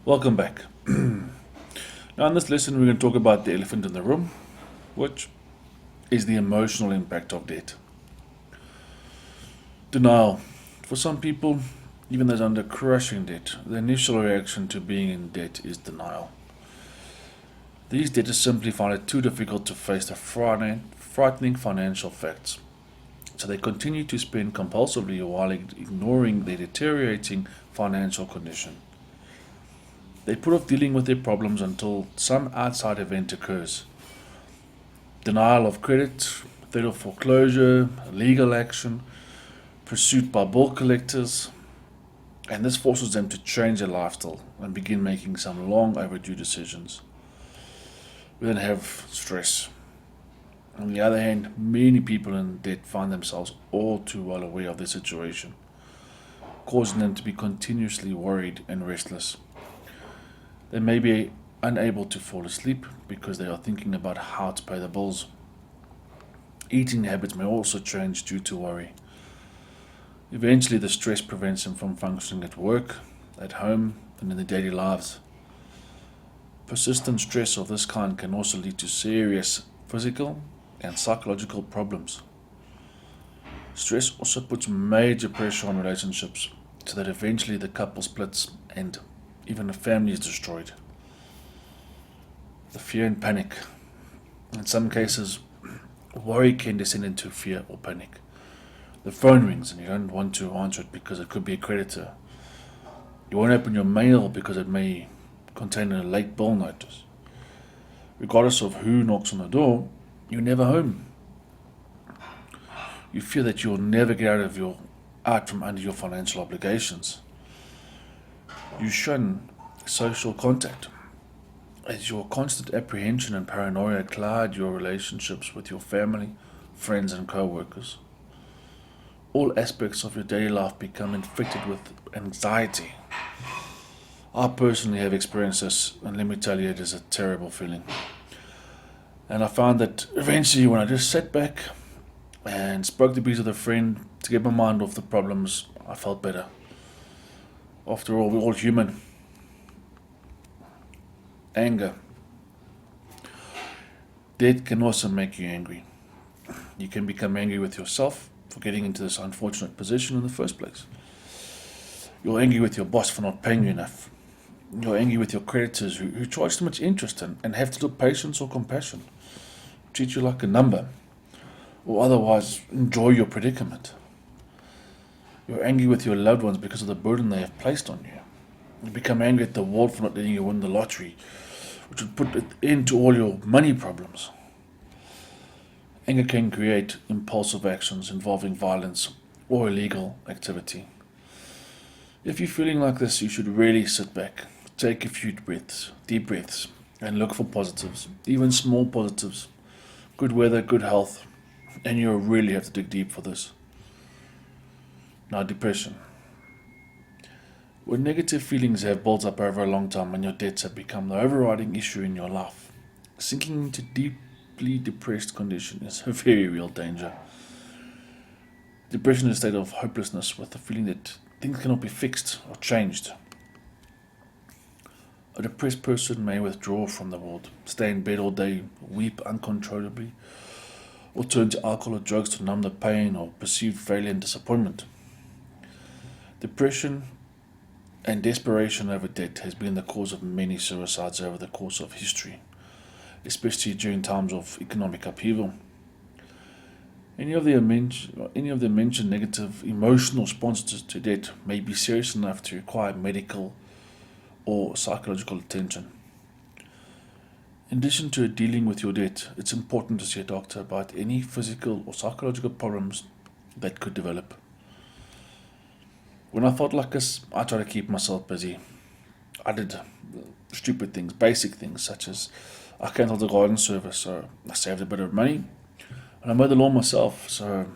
Welcome back. Now, in this lesson, we're going to talk about the elephant in the room, which is the emotional impact of debt. Denial. For some people, even those under crushing debt, the initial reaction to being in debt is denial. These debtors simply find it too difficult to face the frightening financial facts, so they continue to spend compulsively while ignoring their deteriorating financial condition. They put off dealing with their problems until some outside event occurs. Denial of credit, threat of foreclosure, legal action, pursuit by bill collectors, and this forces them to change their lifestyle and begin making some long overdue decisions. We then have stress. On the other hand, many people in debt find themselves all too well aware of their situation, causing them to be continuously worried and restless. They may be unable to fall asleep because they are thinking about how to pay the bills. Eating habits may also change due to worry. Eventually, the stress prevents them from functioning at work, at home, and in their daily lives. Persistent stress of this kind can also lead to serious physical and psychological problems. Stress also puts major pressure on relationships, so that eventually the couple splits and even a family is destroyed. The fear and panic. In some cases, worry can descend into fear or panic. The phone rings and you don't want to answer it because it could be a creditor. You won't open your mail because it may contain a late bill notice. Regardless of who knocks on the door, you're never home. You fear that you'll never get out from under your financial obligations. You shun social contact, as your constant apprehension and paranoia cloud your relationships with your family, friends, and co workers. All aspects of your daily life become infected with anxiety. I personally have experienced this, and let me tell you, it is a terrible feeling. And I found that eventually, when I just sat back and spoke to peace with a friend to get my mind off the problems, I felt better. After all, we're all human. Anger. Debt can also make you angry. You can become angry with yourself for getting into this unfortunate position in the first place. You're angry with your boss for not paying you enough. You're angry with your creditors who charge too much interest and have little patience or compassion, treat you like a number, or otherwise enjoy your predicament. You're angry with your loved ones because of the burden they have placed on you. You become angry at the world for not letting you win the lottery, which would put an end to all your money problems. Anger can create impulsive actions involving violence or illegal activity. If you're feeling like this, you should really sit back, take a few deep breaths, and look for positives, even small positives. Good weather, good health, and you'll really have to dig deep for this. Now, depression. When negative feelings have built up over a long time and your debts have become the overriding issue in your life, sinking into deeply depressed condition is a very real danger. Depression is a state of hopelessness with the feeling that things cannot be fixed or changed. A depressed person may withdraw from the world, stay in bed all day, weep uncontrollably, or turn to alcohol or drugs to numb the pain or perceived failure and disappointment. Depression and desperation over debt has been the cause of many suicides over the course of history, especially during times of economic upheaval. Any of the mentioned negative emotional responses to debt may be serious enough to require medical or psychological attention. In addition to dealing with your debt, it's important to see a doctor about any physical or psychological problems that could develop. When I felt like this, I tried to keep myself busy. I did stupid things, basic things, such as I cancelled the garden service, so I saved a bit of money, and I mowed the lawn myself, so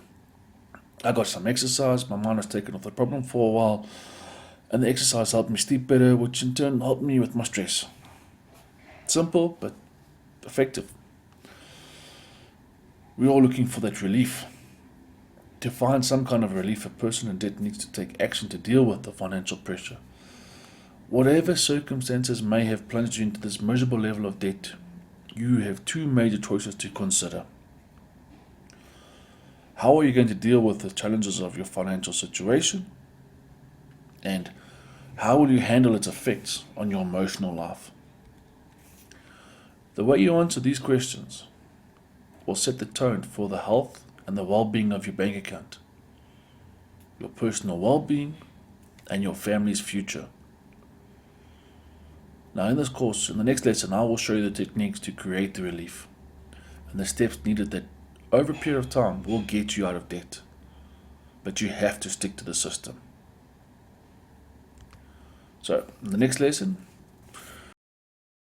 I got some exercise. My mind was taken off the problem for a while, and the exercise helped me sleep better, which in turn helped me with my stress. Simple, but effective. We're all looking for that relief. To find some kind of relief, a person in debt needs to take action to deal with the financial pressure. Whatever circumstances may have plunged you into this miserable level of debt, you have two major choices to consider. How are you going to deal with the challenges of your financial situation? And how will you handle its effects on your emotional life? The way you answer these questions will set the tone for the health and the well-being of your bank account, your personal well-being, and your family's future. Now in this course, in the next lesson, I will show you the techniques to create the relief and the steps needed that over a period of time will get you out of debt. But you have to stick to the system. So in the next lesson,